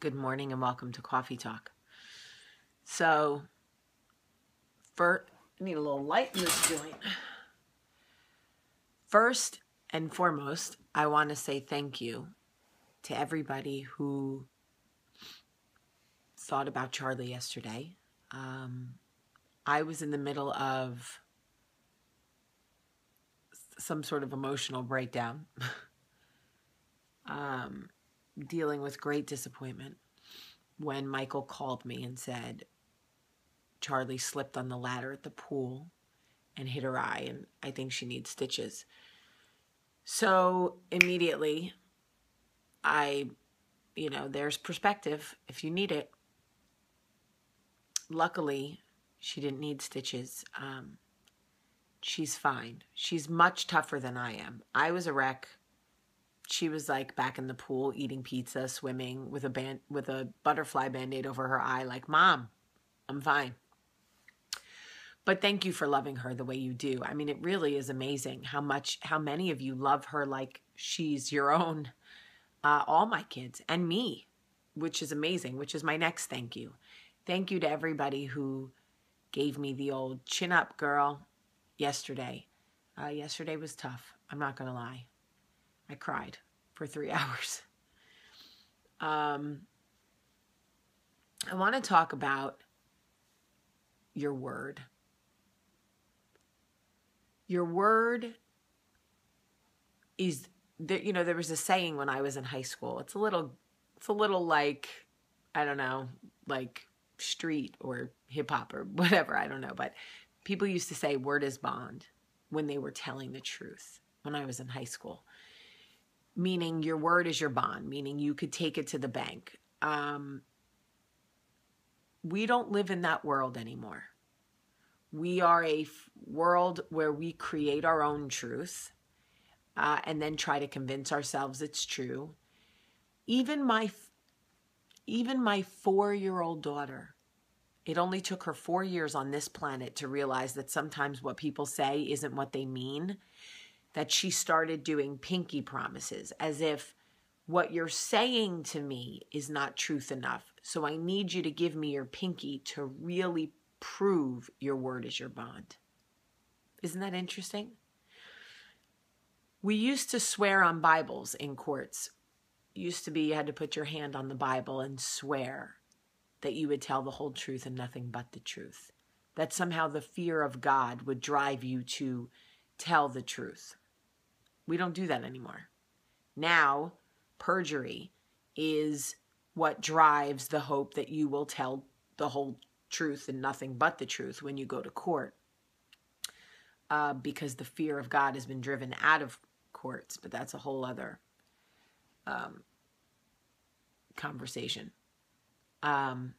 Good morning and welcome to Coffee Talk. So, I need a little light in this joint. First and foremost, I want to say thank you to everybody who thought about Charlie yesterday. I was in the middle of some sort of emotional breakdown, dealing with great disappointment when Michael called me and said Charlie slipped on the ladder at the pool and hit her eye, and I think she needs stitches. So immediately, there's perspective if you need it. Luckily, she didn't need stitches. She's fine. She's much tougher than I am. I was a wreck. She was like back in the pool eating pizza, swimming with a butterfly band-aid over her eye, like, Mom, I'm fine. But thank you for loving her the way you do. I mean, it really is amazing how many of you love her like she's your own. All my kids and me, which is amazing, which is my next thank you. Thank you to everybody who gave me the old chin up, girl, yesterday. Yesterday was tough. I'm not going to lie. I cried for 3 hours. I want to talk about your word. Your word is, there was a saying when I was in high school. It's a little like, I don't know, like street or hip hop or whatever. I don't know. But people used to say word is bond when they were telling the truth when I was in high school. Meaning your word is your bond, meaning you could take it to the bank. We don't live in that world anymore. We are a world where we create our own truth and then try to convince ourselves it's true. Even my 4-year-old daughter, it only took her 4 years on this planet to realize that sometimes what people say isn't what they mean, that she started doing pinky promises as if what you're saying to me is not truth enough. So I need you to give me your pinky to really prove your word is your bond. Isn't that interesting? We used to swear on Bibles in courts. It used to be you had to put your hand on the Bible and swear that you would tell the whole truth and nothing but the truth. That somehow the fear of God would drive you to tell the truth. We don't do that anymore. Now, perjury is what drives the hope that you will tell the whole truth and nothing but the truth when you go to court. Because the fear of God has been driven out of courts, but that's a whole other conversation. When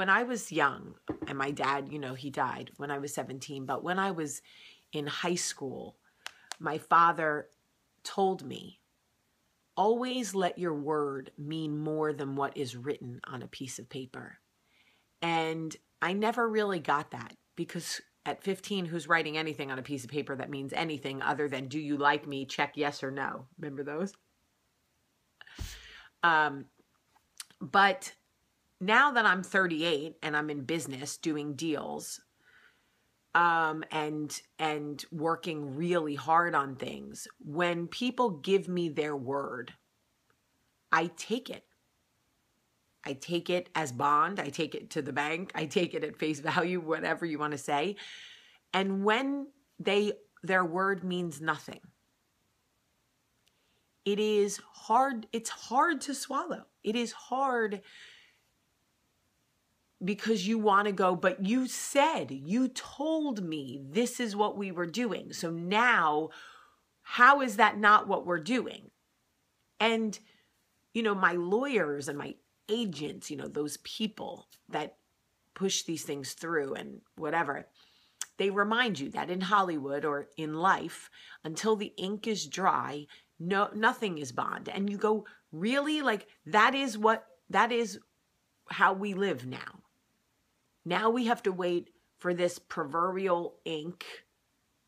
I was young, and my dad, he died when I was 17, but when I was in high school, my father told me, always let your word mean more than what is written on a piece of paper. And I never really got that, because at 15, who's writing anything on a piece of paper that means anything other than, do you like me? Check yes or no. Remember those? But now that I'm 38 and I'm in business doing deals, and working really hard on things, when people give me their word, I take it. I take it as bond. I take it to the bank. I take it at face value, whatever you want to say. And when their word means nothing, it is hard. It's hard to swallow. It is hard because you want to go, but you told me this is what we were doing. So now, how is that not what we're doing? And, my lawyers and my agents, those people that push these things through and whatever, they remind you that in Hollywood or in life, until the ink is dry, nothing is bond. And you go, really? Like, that is how we live now. Now we have to wait for this proverbial ink,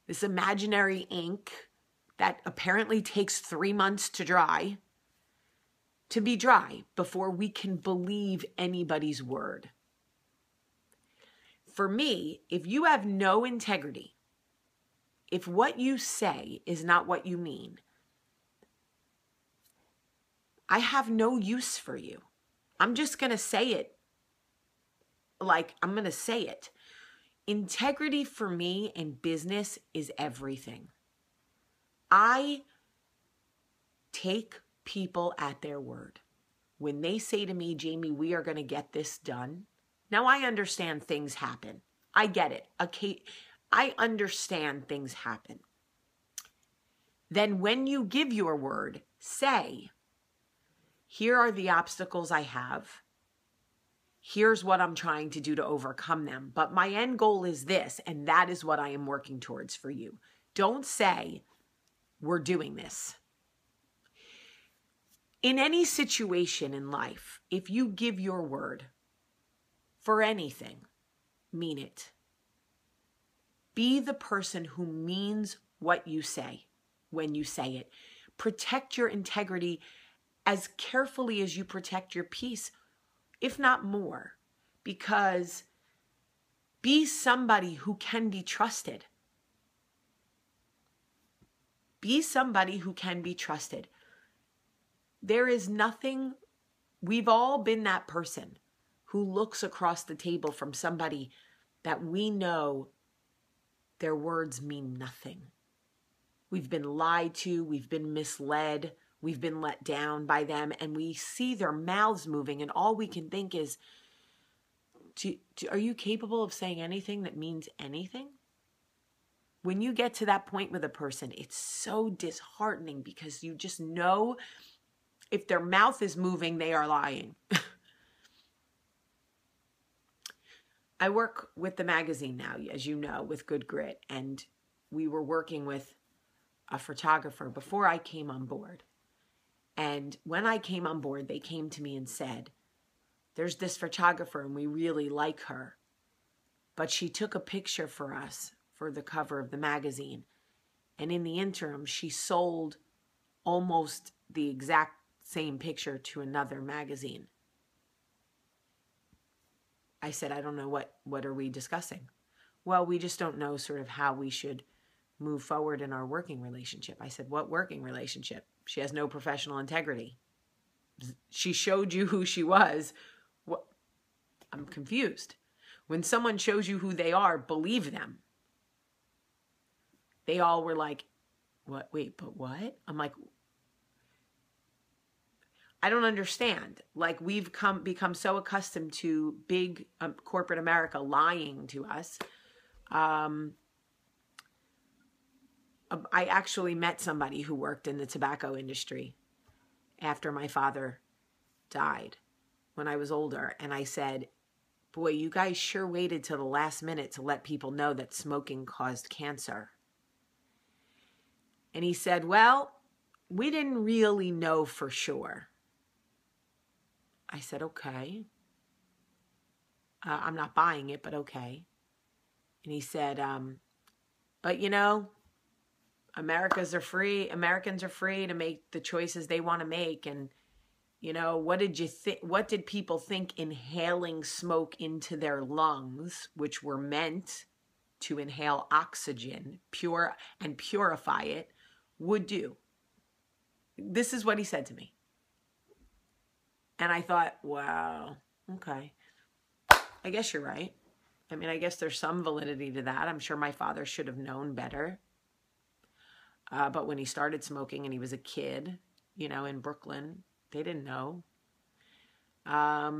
this imaginary ink that apparently takes 3 months to dry, to be dry before we can believe anybody's word. For me, if you have no integrity, if what you say is not what you mean, I have no use for you. I'm just going to say it like I'm going to say it. Integrity for me in business is everything. I take people at their word. When they say to me, Jamie, we are going to get this done. Now I understand things happen. I get it. Okay, I understand things happen. Then when you give your word, say, here are the obstacles I have. Here's what I'm trying to do to overcome them. But my end goal is this, and that is what I am working towards for you. Don't say, we're doing this. In any situation in life, if you give your word for anything, mean it. Be the person who means what you say when you say it. Protect your integrity as carefully as you protect your peace, if not more, because be somebody who can be trusted. Be somebody who can be trusted. There is nothing, we've all been that person who looks across the table from somebody that we know their words mean nothing. We've been lied to, we've been misled, we've been let down by them, and we see their mouths moving, and all we can think is, are you capable of saying anything that means anything? When you get to that point with a person, it's so disheartening because you just know if their mouth is moving, they are lying. I work with the magazine now, as you know, with Good Grit, and we were working with a photographer before I came on board. And when I came on board, they came to me and said, there's this photographer and we really like her, but she took a picture for us for the cover of the magazine. And in the interim, she sold almost the exact same picture to another magazine. I said, I don't know, what are we discussing? Well, we just don't know sort of how we should move forward in our working relationship. I said, what working relationship? She has no professional integrity. She showed you who she was. What? I'm confused. When someone shows you who they are, believe them. They all were like, what? Wait, but what? I'm like, I don't understand. Like, we've become so accustomed to big corporate America lying to us. I actually met somebody who worked in the tobacco industry after my father died when I was older. And I said, boy, you guys sure waited till the last minute to let people know that smoking caused cancer. And he said, well, we didn't really know for sure. I said, okay. I'm not buying it, but okay. And he said, but you know, Americans are free to make the choices they want to make. And, you know, what did people think inhaling smoke into their lungs, which were meant to inhale oxygen, and purify it, would do? This is what he said to me. And I thought, wow, okay. I guess you're right. I mean, I guess there's some validity to that. I'm sure my father should have known better. But when he started smoking and he was a kid, you know, in Brooklyn, they didn't know. I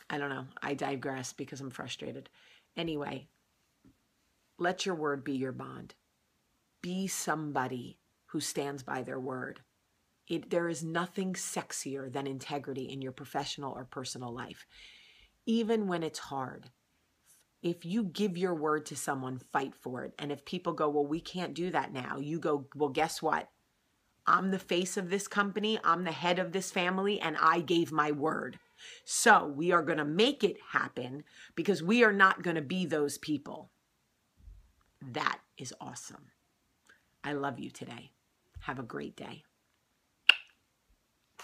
don't know. I digress because I'm frustrated. Anyway, let your word be your bond. Be somebody who stands by their word. There is nothing sexier than integrity in your professional or personal life. Even when it's hard, if you give your word to someone, fight for it. And if people go, well, we can't do that now, you go, well, guess what? I'm the face of this company. I'm the head of this family, and I gave my word. So we are going to make it happen because we are not going to be those people. That is awesome. I love you today. Have a great day.